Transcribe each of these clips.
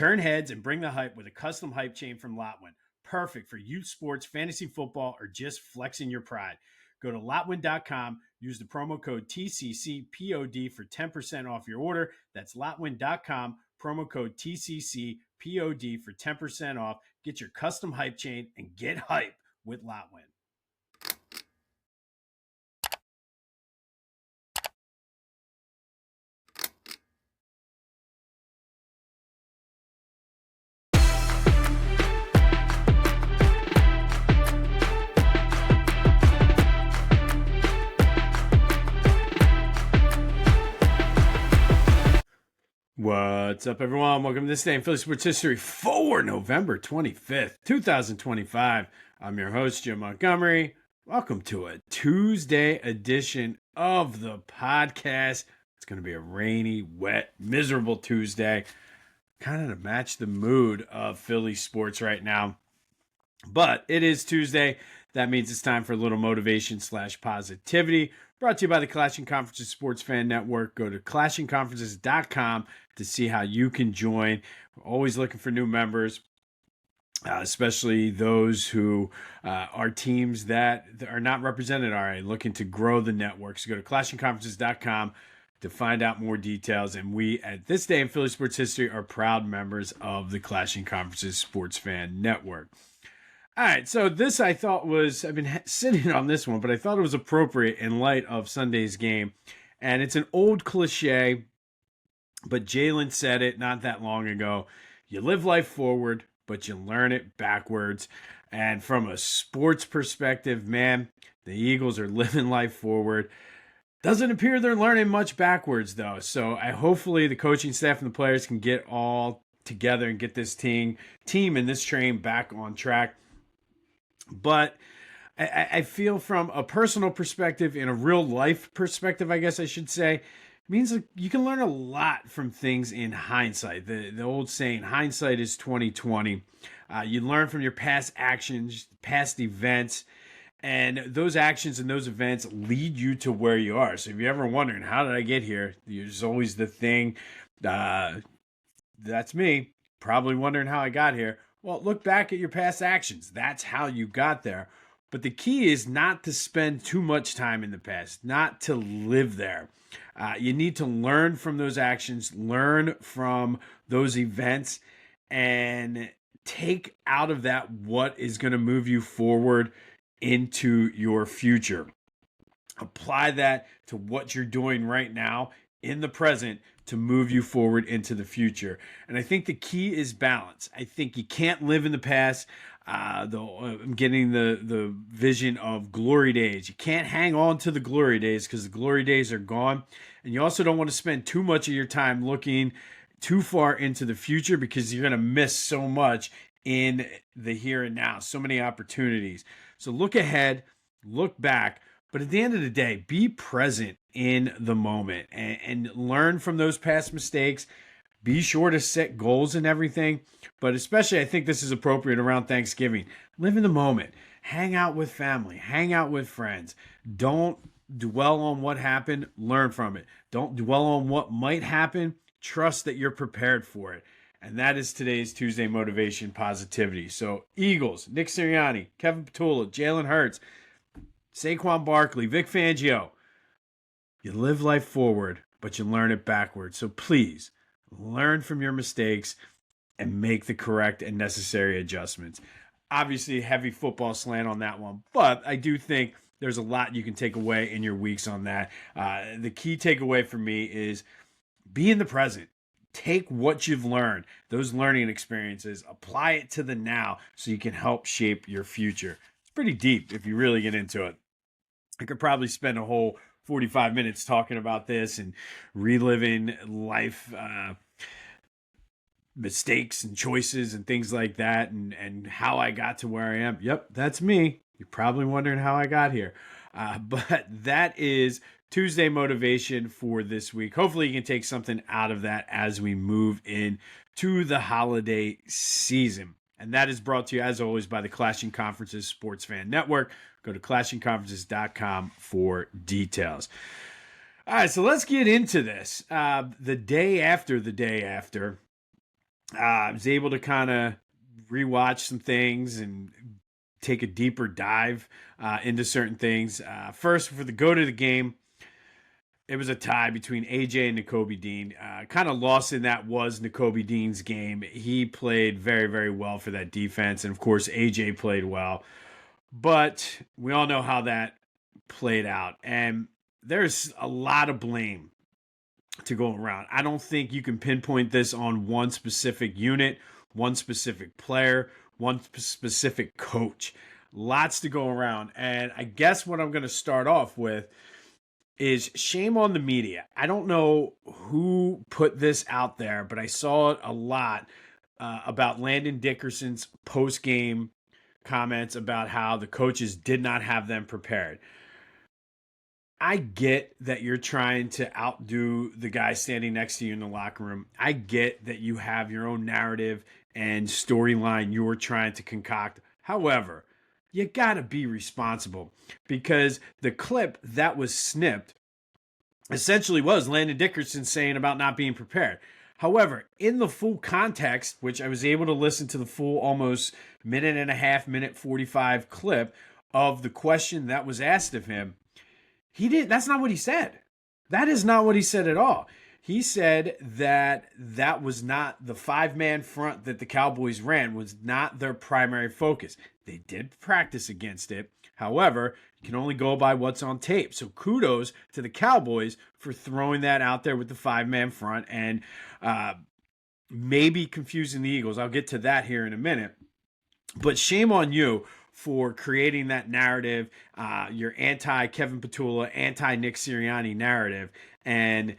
Turn heads and bring the hype with a custom hype chain from Lotwin. Perfect for youth sports, fantasy football, or just flexing your pride. Go to Lotwin.com, use the promo code TCCPOD for 10% off your order. That's Lotwin.com, promo code TCCPOD for 10% off. Get your custom hype chain and get hype with Lotwin. What's up, everyone? Welcome to this day in Philly sports history for November 25th, 2025. I'm your host, Jim Montgomery. Welcome to a Tuesday edition of the podcast. It's going to be a rainy, wet, miserable Tuesday, kind of to match the mood of Philly sports right now. But it is Tuesday. That means it's time for a little motivation / positivity. Brought to you by the Clashing Conferences Sports Fan Network. Go to clashingconferences.com to see how you can join. We're always looking for new members, especially those who are teams that are not represented already, looking to grow the network. So go to clashingconferences.com to find out more details. And we, at this day in Philly sports history, are proud members of the Clashing Conferences Sports Fan Network. All right, so this I thought was, I've been sitting on this one, but I thought it was appropriate in light of Sunday's game. And it's an old cliche, but Jalen said it not that long ago. You live life forward, but you learn it backwards. And from a sports perspective, man, the Eagles are living life forward. Doesn't appear they're learning much backwards, though. So hopefully the coaching staff and the players can get all together and get this team and this train back on track. But I feel from a personal perspective, in a real life perspective, I guess I should say, it means you can learn a lot from things in hindsight. The old saying, hindsight is 20/20. You learn from your past actions, past events, and those actions and those events lead you to where you are. So if you're ever wondering, how did I get here? There's always the thing, that's me, probably wondering how I got here. Well, look back at your past actions. That's how you got there. But the key is not to spend too much time in the past, not to live there. You need to learn from those actions, learn from those events, and take out of that what is going to move you forward into your future. Apply that to what you're doing right now in the present to move you forward into the future. And I think the key is balance. I think you can't live in the past. I'm getting the vision of glory days. You can't hang on to the glory days because the glory days are gone. And you also don't want to spend too much of your time looking too far into the future because you're going to miss so much in the here and now. So many opportunities. So look ahead, look back. But at the end of the day, be present in the moment and learn from those past mistakes. Be sure to set goals and everything. But especially, I think this is appropriate around Thanksgiving. Live in the moment. Hang out with family. Hang out with friends. Don't dwell on what happened. Learn from it. Don't dwell on what might happen. Trust that you're prepared for it. And that is today's Tuesday Motivation Positivity. So Eagles, Nick Sirianni, Kevin Petula, Jalen Hurts, Saquon Barkley, Vic Fangio. You live life forward, but you learn it backwards. So please, learn from your mistakes and make the correct and necessary adjustments. Obviously, heavy football slant on that one, but I do think there's a lot you can take away in your weeks on that. The key takeaway for me is be in the present. Take what you've learned, those learning experiences, apply it to the now so you can help shape your future. It's pretty deep if you really get into it. I could probably spend a whole 45 minutes talking about this and reliving life mistakes and choices and things like that and how I got to where I am. Yep, that's me. You're probably wondering how I got here. But that is Tuesday motivation for this week. Hopefully you can take something out of that as we move into the holiday season. And that is brought to you, as always, by the Clashing Conferences Sports Fan Network. Go to clashingconferences.com for details. All right, so let's get into this. The day after I was able to kind of rewatch some things and take a deeper dive into certain things. First, for the go to the game, it was a tie between AJ and Nakobe Dean. Kind of lost in that was Nakobe Dean's game. He played very, very well for that defense. And of course, AJ played well. But we all know how that played out. And there's a lot of blame to go around. I don't think you can pinpoint this on one specific unit, one specific player, one specific coach. Lots to go around. And I guess what I'm going to start off with is shame on the media. I don't know who put this out there, but I saw it a lot about Landon Dickerson's post-game comments about how the coaches did not have them prepared. I get that you're trying to outdo the guy standing next to you in the locker room. I get that you have your own narrative and storyline you're trying to concoct. However, you got to be responsible, because the clip that was snipped essentially was Landon Dickerson saying about not being prepared. However, in the full context, which I was able to listen to the full almost minute and a half, minute 45 clip of the question that was asked of him, that's not what he said. That is not what he said at all. He said that that was not the 5-man front that the Cowboys ran, was not their primary focus. They did practice against it. However, you can only go by what's on tape. So kudos to the Cowboys for throwing that out there with the 5-man front and maybe confusing the Eagles. I'll get to that here in a minute. But shame on you for creating that narrative, your anti-Kevin Petula, anti-Nick Sirianni narrative. And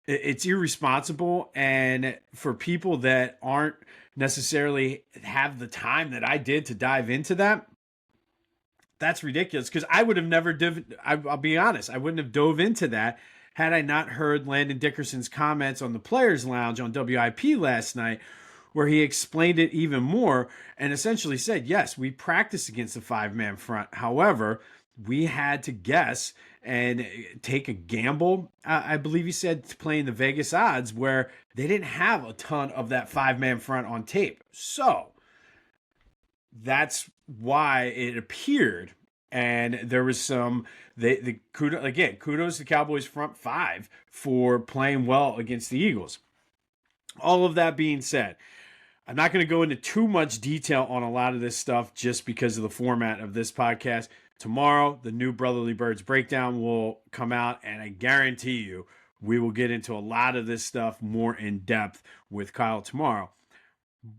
it's irresponsible. And for people that aren't necessarily have the time that I did to dive into that, that's ridiculous, because I would have never I'll be honest, I wouldn't have dove into that had I not heard Landon Dickerson's comments on the Players Lounge on WIP last night, where he explained it even more and essentially said, yes, we practiced against the 5-man front. However, we had to guess and take a gamble, I believe he said, to playing the Vegas odds, where they didn't have a ton of that 5-man front on tape. So that's why it appeared. And there was some, kudos to Cowboys front 5 for playing well against the Eagles. All of that being said, I'm not going to go into too much detail on a lot of this stuff just because of the format of this podcast. Tomorrow, the new Brotherly Birds breakdown will come out, and I guarantee you we will get into a lot of this stuff more in depth with Kyle tomorrow.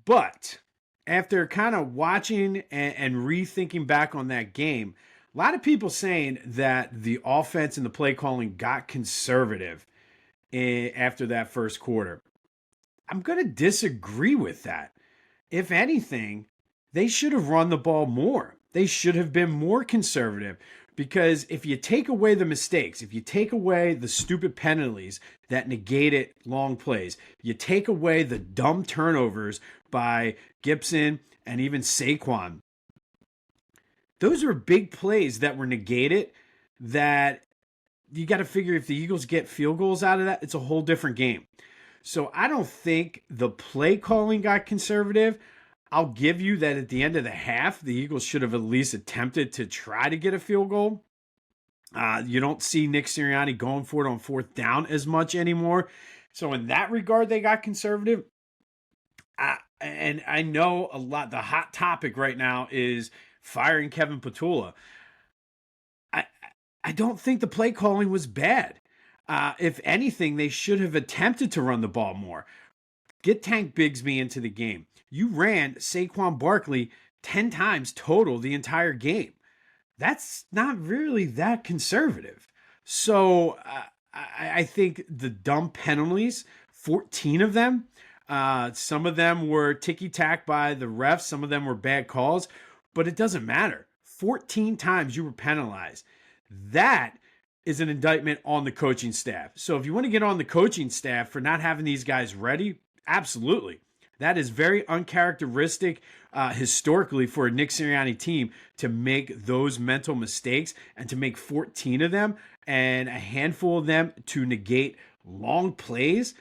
But after kind of watching and rethinking back on that game, a lot of people saying that the offense and the play calling got conservative after that first quarter. I'm going to disagree with that. If anything, they should have run the ball more. They should have been more conservative, because if you take away the mistakes, if you take away the stupid penalties that negated long plays, you take away the dumb turnovers by Gibson and even Saquon, those are big plays that were negated that you got to figure if the Eagles get field goals out of that, it's a whole different game. So I don't think the play calling got conservative. I'll give you that at the end of the half, the Eagles should have at least attempted to try to get a field goal. You don't see Nick Sirianni going for it on 4th down as much anymore. So in that regard, they got conservative. And I know a lot, the hot topic right now is firing Kevin Petula. I don't think the play calling was bad. If anything, they should have attempted to run the ball more. Get Tank Bigsby into the game. You ran Saquon Barkley 10 times total the entire game. That's not really that conservative. So I think the dumb penalties, 14 of them, some of them were ticky-tack by the refs, some of them were bad calls, but it doesn't matter. 14 times you were penalized. That is an indictment on the coaching staff. So if you want to get on the coaching staff for not having these guys ready, absolutely. That is very uncharacteristic historically for a Nick Sirianni team to make those mental mistakes and to make 14 of them and a handful of them to negate long plays.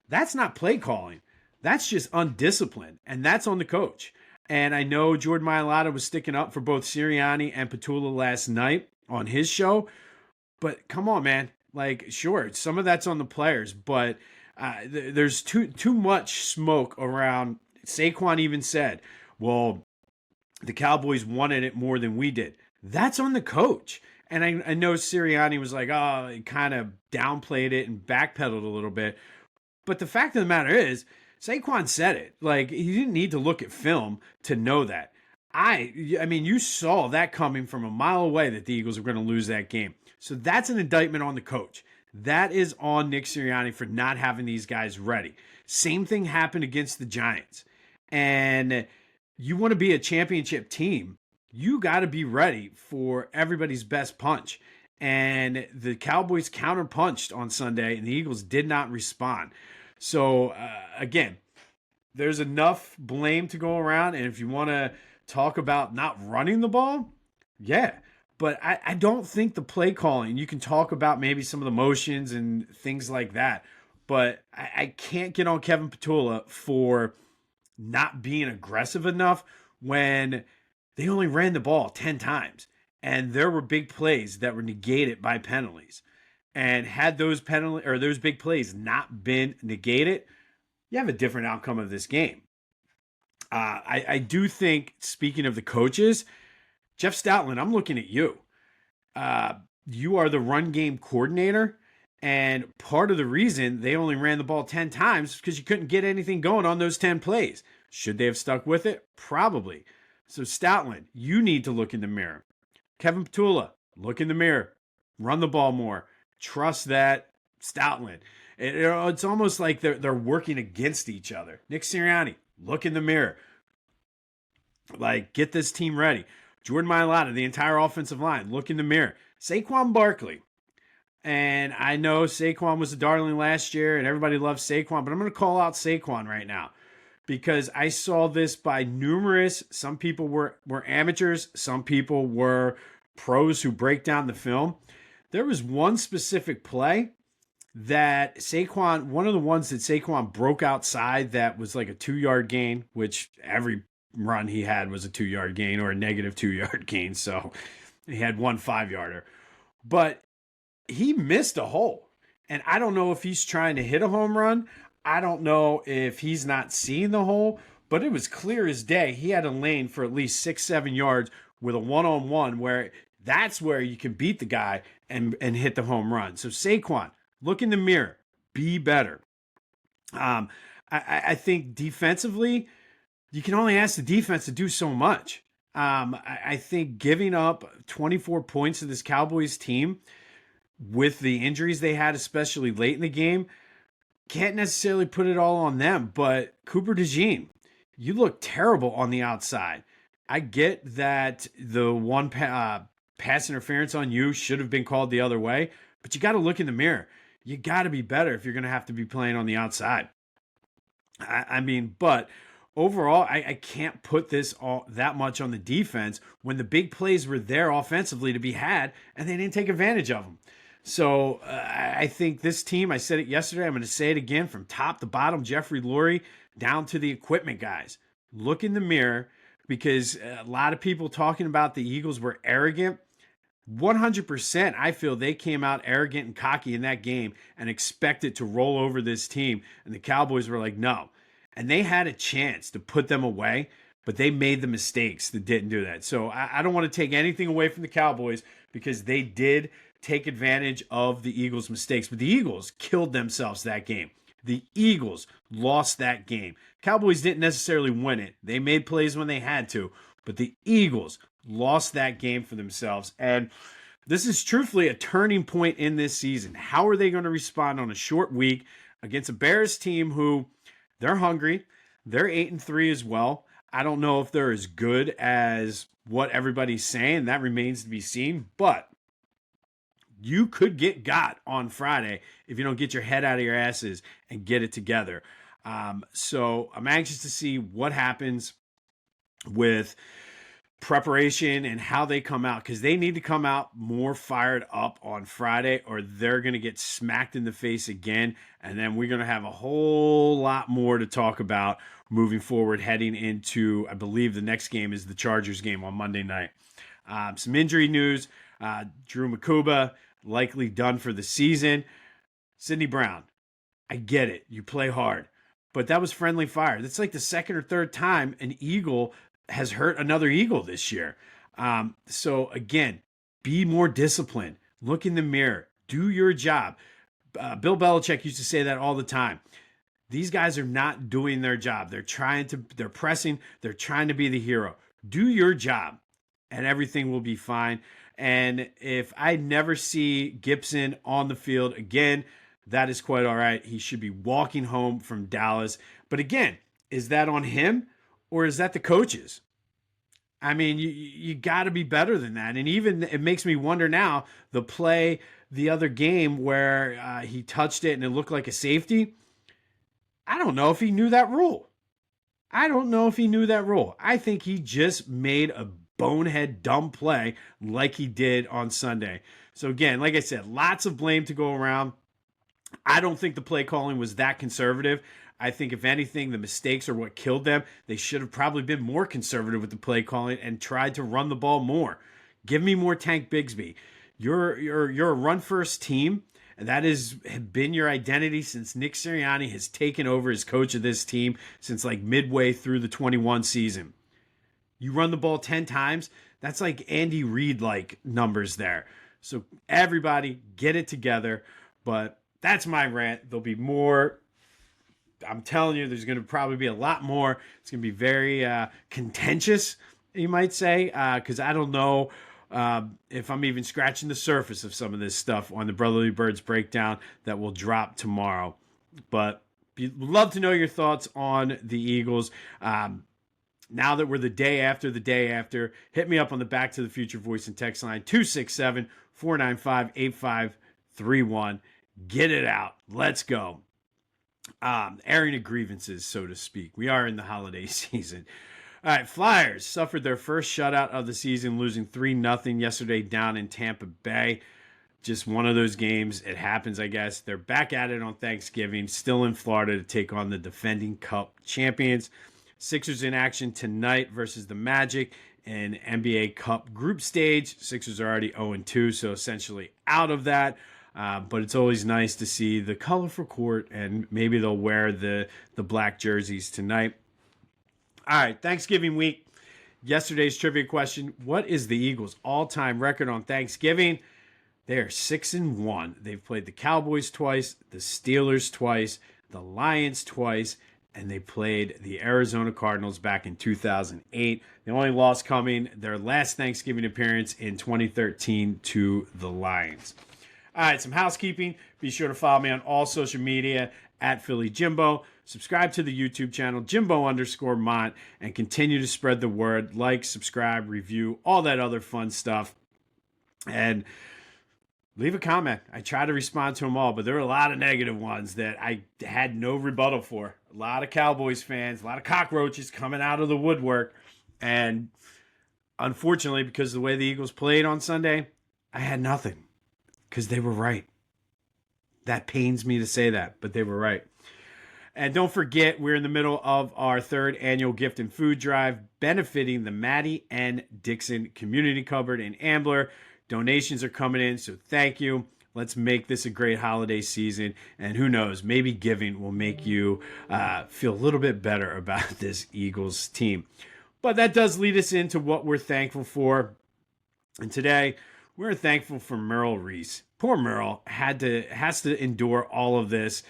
That's not play calling. That's just undisciplined, and that's on the coach. And I know Jordan Mailata was sticking up for both Sirianni and Petula last night on his show, but come on, man. Like, sure, some of that's on the players, but there's too much smoke around. Saquon even said, "Well, the Cowboys wanted it more than we did." That's on the coach. And I know Sirianni was like, oh, he kind of downplayed it and backpedaled a little bit. But the fact of the matter is, Saquon said it. Like, he didn't need to look at film to know that. I mean, you saw that coming from a mile away that the Eagles were going to lose that game. So that's an indictment on the coach. That is on Nick Sirianni for not having these guys ready. Same thing happened against the Giants. And you want to be a championship team, you got to be ready for everybody's best punch. And the Cowboys counterpunched on Sunday, and the Eagles did not respond. So, again, there's enough blame to go around. And if you want to talk about not running the ball, yeah. But I don't think the play calling, you can talk about maybe some of the motions and things like that. But I can't get on Kevin Petula for not being aggressive enough when they only ran the ball 10 times. And there were big plays that were negated by penalties. And had those those big plays not been negated, you have a different outcome of this game. I do think, speaking of the coaches, Jeff Stoutland, I'm looking at you. You are the run game coordinator, and part of the reason they only ran the ball 10 times is because you couldn't get anything going on those 10 plays. Should they have stuck with it? Probably. So Stoutland, you need to look in the mirror. Kevin Petula, look in the mirror. Run the ball more. Trust that Stoutland. It's almost like they're working against each other. Nick Sirianni, look in the mirror. Like, get this team ready. Jordan Mailata, the entire offensive line, look in the mirror. Saquon Barkley. And I know Saquon was a darling last year and everybody loves Saquon, but I'm going to call out Saquon right now because I saw this by numerous, some people were amateurs, some people were pros who break down the film. There was one specific play that Saquon, one of the ones that Saquon broke outside that was like a 2-yard gain, which every run he had was a 2-yard gain or a negative 2-yard gain. So he had 1 5-yarder. But he missed a hole. And I don't know if he's trying to hit a home run. I don't know if he's not seeing the hole, but it was clear as day. He had a lane for at least 6-7 yards with a one-on-one where that's where you can beat the guy and hit the home run. So Saquon, look in the mirror, be better. I think defensively, you can only ask the defense to do so much. I think giving up 24 points to this Cowboys team with the injuries they had, especially late in the game, can't necessarily put it all on them. But Cooper DeJean, you look terrible on the outside. I get that the one pass interference on you should have been called the other way, but you got to look in the mirror. You got to be better if you're going to have to be playing on the outside. I mean, but overall, I can't put this that much on the defense when the big plays were there offensively to be had, and they didn't take advantage of them. So I think this team, I said it yesterday, I'm going to say it again, from top to bottom, Jeffrey Lurie down to the equipment guys. Look in the mirror, because a lot of people talking about the Eagles were arrogant. 100%, I feel they came out arrogant and cocky in that game and expected to roll over this team. And the Cowboys were like, no. And they had a chance to put them away, but they made the mistakes that didn't do that. So I don't want to take anything away from the Cowboys because they did take advantage of the Eagles' mistakes. But the Eagles killed themselves that game. The Eagles lost that game. Cowboys didn't necessarily win it. They made plays when they had to, but the Eagles lost that game for themselves. And this is truthfully a turning point in this season. How are they going to respond on a short week against a Bears team who they're hungry? They're 8-3 as well. I don't know if they're as good as what everybody's saying. That remains to be seen, but you could get got on Friday if you don't get your head out of your asses and get it together. So I'm anxious to see what happens with preparation and how they come out, because they need to come out more fired up on Friday or they're going to get smacked in the face again. And then we're going to have a whole lot more to talk about moving forward, heading into, I believe the next game is the Chargers game on Monday night. Some injury news. Drew Makuba likely done for the season. Sidney Brown, I get it. You play hard. But that was friendly fire. That's like the second or third time an Eagle has hurt another Eagle this year. So again, be more disciplined. Look in the mirror. Do your job. Bill Belichick used to say that all the time. These guys are not doing their job. They're pressing. They're trying to be the hero. Do your job and everything will be fine. And if I never see Gibson on the field again, that is quite all right. He should be walking home from Dallas. But again, is that on him or is that the coaches? I mean, you got to be better than that. And even it makes me wonder now, the play the other game where he touched it and it looked like a safety. I don't know if he knew that rule. I think he just made a bonehead dumb play like he did on Sunday. So again, like I said, lots of blame to go around. I don't think the play calling was that conservative. I think if anything, the mistakes are what killed them. They should have probably been more conservative with the play calling and tried to run the ball more. Give me more Tank Bigsby. You're a run first team. And that has been your identity since Nick Sirianni has taken over as coach of this team since like midway through the 21 season. You run the ball 10 times. That's like Andy Reid-like numbers there. So everybody get it together. But that's my rant. There'll be more. I'm telling you, there's going to probably be a lot more. It's going to be very contentious, you might say, because I don't know if I'm even scratching the surface of some of this stuff on the Brotherly Birds breakdown that will drop tomorrow. But we'd love to know your thoughts on the Eagles. Now that we're the day after, hit me up on the Back to the Future voice and text line 267-495-8531. Get it out. Let's go. Airing of grievances, so to speak. We are in the holiday season. All right, Flyers suffered their first shutout of the season, losing 3-0 yesterday down in Tampa Bay. Just one of those games. It happens, I guess. They're back at it on Thanksgiving, still in Florida to take on the defending Cup champions. Sixers in action tonight versus the Magic in NBA Cup group stage. Sixers are already 0-2, so essentially out of that. But it's always nice to see the colorful court, and maybe they'll wear the black jerseys tonight. All right, Thanksgiving week. Yesterday's trivia question: what is the Eagles' all-time record on Thanksgiving? They are 6-1. They've played the Cowboys twice, the Steelers twice, the Lions twice, and they played the Arizona Cardinals back in 2008. The only loss coming, their last Thanksgiving appearance in 2013 to the Lions. All right, some housekeeping. Be sure to follow me on all social media at Philly Jimbo. Subscribe to the YouTube channel, Jimbo_Mont, and continue to spread the word. Like, subscribe, review, all that other fun stuff. And leave a comment. I try to respond to them all, but there are a lot of negative ones that I had no rebuttal for. A lot of Cowboys fans, a lot of cockroaches coming out of the woodwork. And unfortunately, because of the way the Eagles played on Sunday, I had nothing. Because they were right. That pains me to say that, but they were right. And don't forget, we're in the middle of our third annual gift and food drive benefiting the Maddie and Dixon Community Cupboard in Ambler. Donations are coming in, so thank you. Let's make this a great holiday season. And who knows, maybe giving will make you feel a little bit better about this Eagles team. But that does lead us into what we're thankful for. And today, we're thankful for Merle Reese. Poor Merle has to endure all of this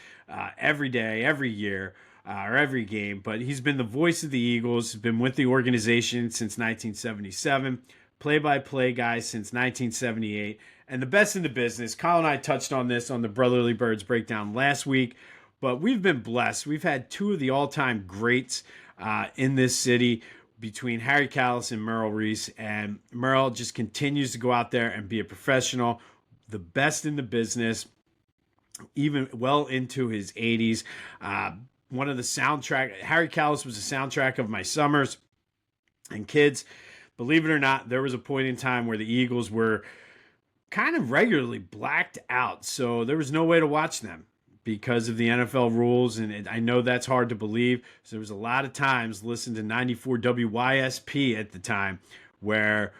every day, every year, or every game. But he's been the voice of the Eagles, been with the organization since 1977, play-by-play guy since 1978, and the best in the business. Kyle and I touched on this on the Brotherly Birds breakdown last week, but we've been blessed. We've had two of the all-time greats in this city, between Harry Callis and Merle Reese, and Merle just continues to go out there and be a professional, the best in the business, even well into his 80s. One of the soundtrack, Harry Callis was the soundtrack of my summers and kids. Believe it or not, there was a point in time where the Eagles were kind of regularly blacked out. So there was no way to watch them because of the NFL rules. And I know that's hard to believe. So there was a lot of times listening to 94 WYSP at the time where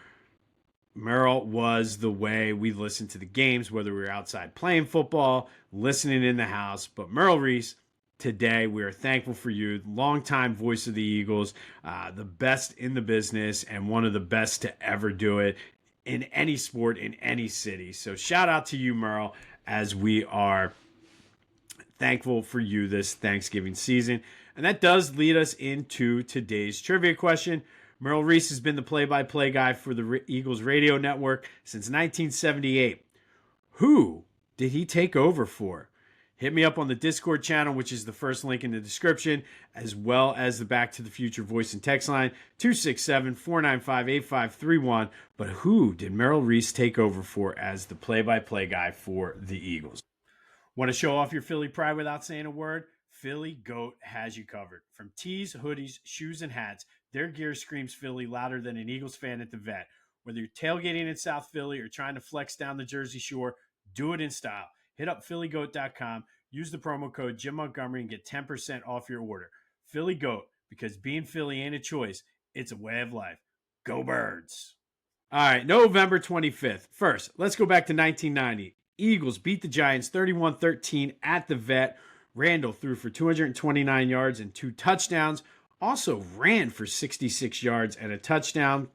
Merrill was the way we listened to the games, whether we were outside playing football, listening in the house. But Merrill Reese, today we are thankful for you, longtime voice of the Eagles, the best in the business and one of the best to ever do it in any sport, in any city. So shout out to you, Merle, as we are thankful for you this Thanksgiving season. And that does lead us into today's trivia question. Merle Reese has been the play-by-play guy for the Eagles radio network since 1978. Who did he take over for? Hit me up on the Discord channel, which is the first link in the description, as well as the Back to the Future voice and text line, 267-495-8531. But who did Merrill Reese take over for as the play-by-play guy for the Eagles? Want to show off your Philly pride without saying a word? Philly Goat has you covered. From tees, hoodies, shoes, and hats, their gear screams Philly louder than an Eagles fan at the vet. Whether you're tailgating in South Philly or trying to flex down the Jersey Shore, do it in style. Hit up phillygoat.com, use the promo code Jim Montgomery, and get 10% off your order. Philly Goat, because being Philly ain't a choice, it's a way of life. Go Birds! All right, November 25th. First, let's go back to 1990. Eagles beat the Giants 31-13 at the vet. Randall threw for 229 yards and 2 touchdowns. Also ran for 66 yards and a touchdown,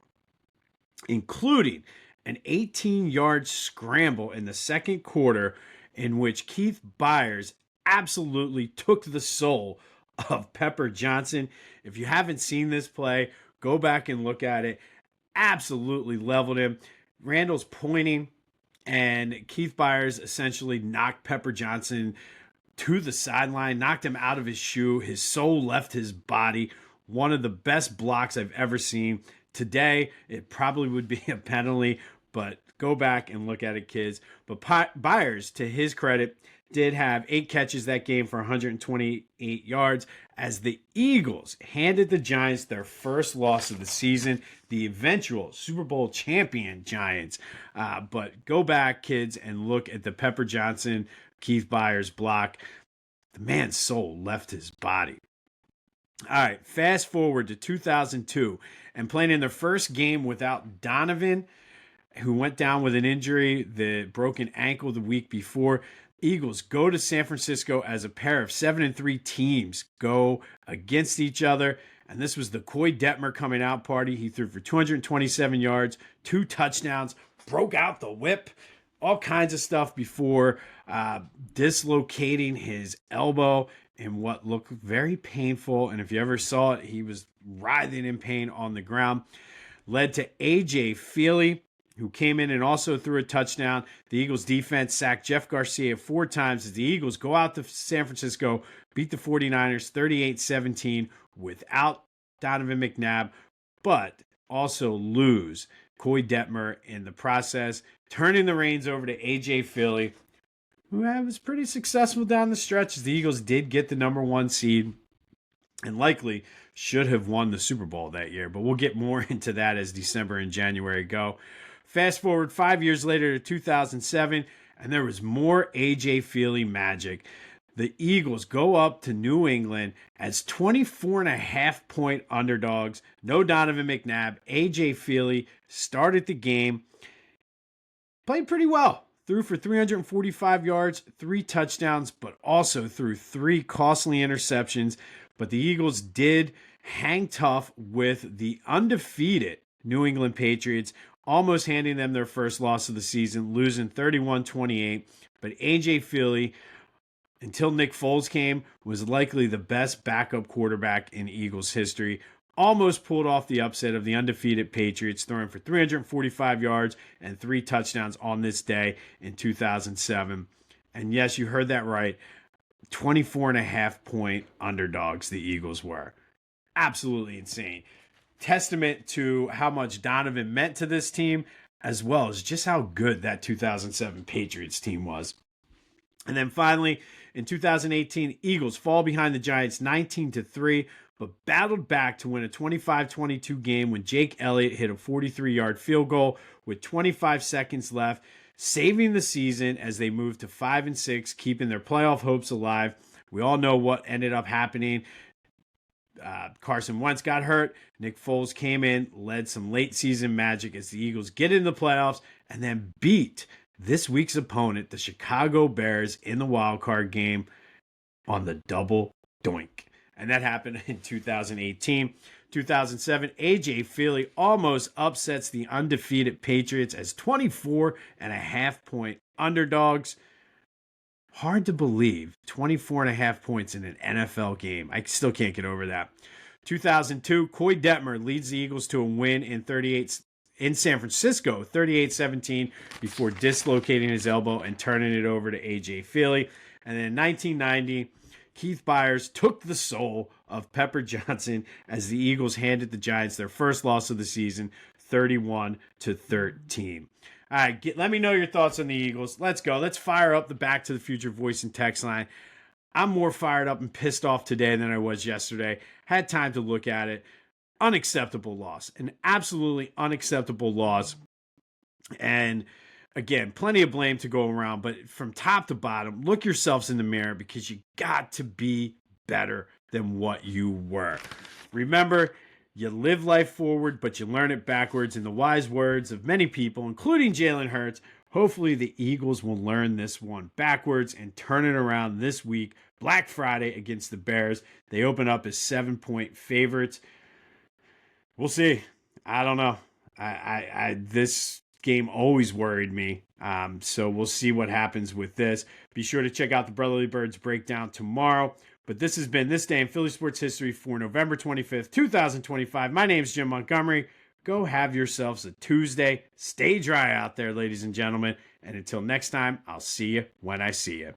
including an 18-yard scramble in the second quarter in which Keith Byers absolutely took the soul of Pepper Johnson. If you haven't seen this play, go back and look at it. Absolutely leveled him. Randall's pointing, and Keith Byers essentially knocked Pepper Johnson to the sideline, knocked him out of his shoe. His soul left his body. One of the best blocks I've ever seen. Today, it probably would be a penalty, but go back and look at it, kids. But Byers, to his credit, did have 8 catches that game for 128 yards as the Eagles handed the Giants their first loss of the season, the eventual Super Bowl champion Giants. But go back, kids, and look at the Pepper Johnson, Keith Byers block. The man's soul left his body. All right, fast forward to 2002 and playing in their first game without Donovan, who went down with an injury, the broken ankle the week before. Eagles go to San Francisco as a pair of 7-3 teams go against each other. And this was the Coy Detmer coming out party. He threw for 227 yards, 2 touchdowns, broke out the whip, all kinds of stuff before dislocating his elbow in what looked very painful. And if you ever saw it, he was writhing in pain on the ground. Led to A.J. Feely, who came in and also threw a touchdown. The Eagles defense sacked Jeff Garcia 4 times as the Eagles go out to San Francisco, beat the 49ers 38-17 without Donovan McNabb, but also lose Coy Detmer in the process, turning the reins over to A.J. Feely, who was pretty successful down the stretch as the Eagles did get the number 1 seed and likely should have won the Super Bowl that year. But we'll get more into that as December and January go. Fast forward 5 years later to 2007, and there was more A.J. Feely magic. The Eagles go up to New England as 24.5-point underdogs. No Donovan McNabb. A.J. Feely started the game. Played pretty well. Threw for 345 yards, 3 touchdowns, but also threw 3 costly interceptions. But the Eagles did hang tough with the undefeated New England Patriots, almost handing them their first loss of the season, losing 31-28. But A.J. Feely, until Nick Foles came, was likely the best backup quarterback in Eagles history. Almost pulled off the upset of the undefeated Patriots, throwing for 345 yards and 3 touchdowns on this day in 2007. And yes, you heard that right. 24.5-point underdogs the Eagles were. Absolutely insane. Testament to how much Donovan meant to this team, as well as just how good that 2007 Patriots team was. And then finally, in 2018, Eagles fall behind the Giants 19-3 but battled back to win a 25-22 game when Jake Elliott hit a 43-yard field goal with 25 seconds left, saving the season as they moved to 5-6, keeping their playoff hopes alive. We all know what ended up happening. Carson Wentz got hurt. Nick Foles came in, led some late season magic as the Eagles get into the playoffs and then beat this week's opponent, the Chicago Bears, in the wild card game on the double doink. And that happened in 2018. 2007, AJ Philly almost upsets the undefeated Patriots as 24.5-point underdogs. Hard to believe, 24.5 points in an NFL game. I still can't get over that. 2002, Coy Detmer leads the Eagles to a win in San Francisco, 38-17, before dislocating his elbow and turning it over to AJ Philly. And then in 1990, Keith Byers took the soul of Pepper Johnson as the Eagles handed the Giants their first loss of the season, 31-13. All right, let me know your thoughts on the Eagles. Let's go. Let's fire up the Back to the Future voice and text line. I'm more fired up and pissed off today than I was yesterday. Had time to look at it. Unacceptable loss. An absolutely unacceptable loss. And again, plenty of blame to go around, but from top to bottom, look yourselves in the mirror because you got to be better than what you were. Remember, you live life forward, but you learn it backwards. In the wise words of many people, including Jalen Hurts, hopefully the Eagles will learn this one backwards and turn it around this week, Black Friday, against the Bears. They open up as 7-point favorites. We'll see. I don't know. This game always worried me. So we'll see what happens with this. Be sure to check out the Brotherly Birds breakdown tomorrow. But this has been This Day in Philly Sports History for November 25th, 2025. My name's Jim Montgomery. Go have yourselves a Tuesday. Stay dry out there, ladies and gentlemen. And until next time, I'll see you when I see you.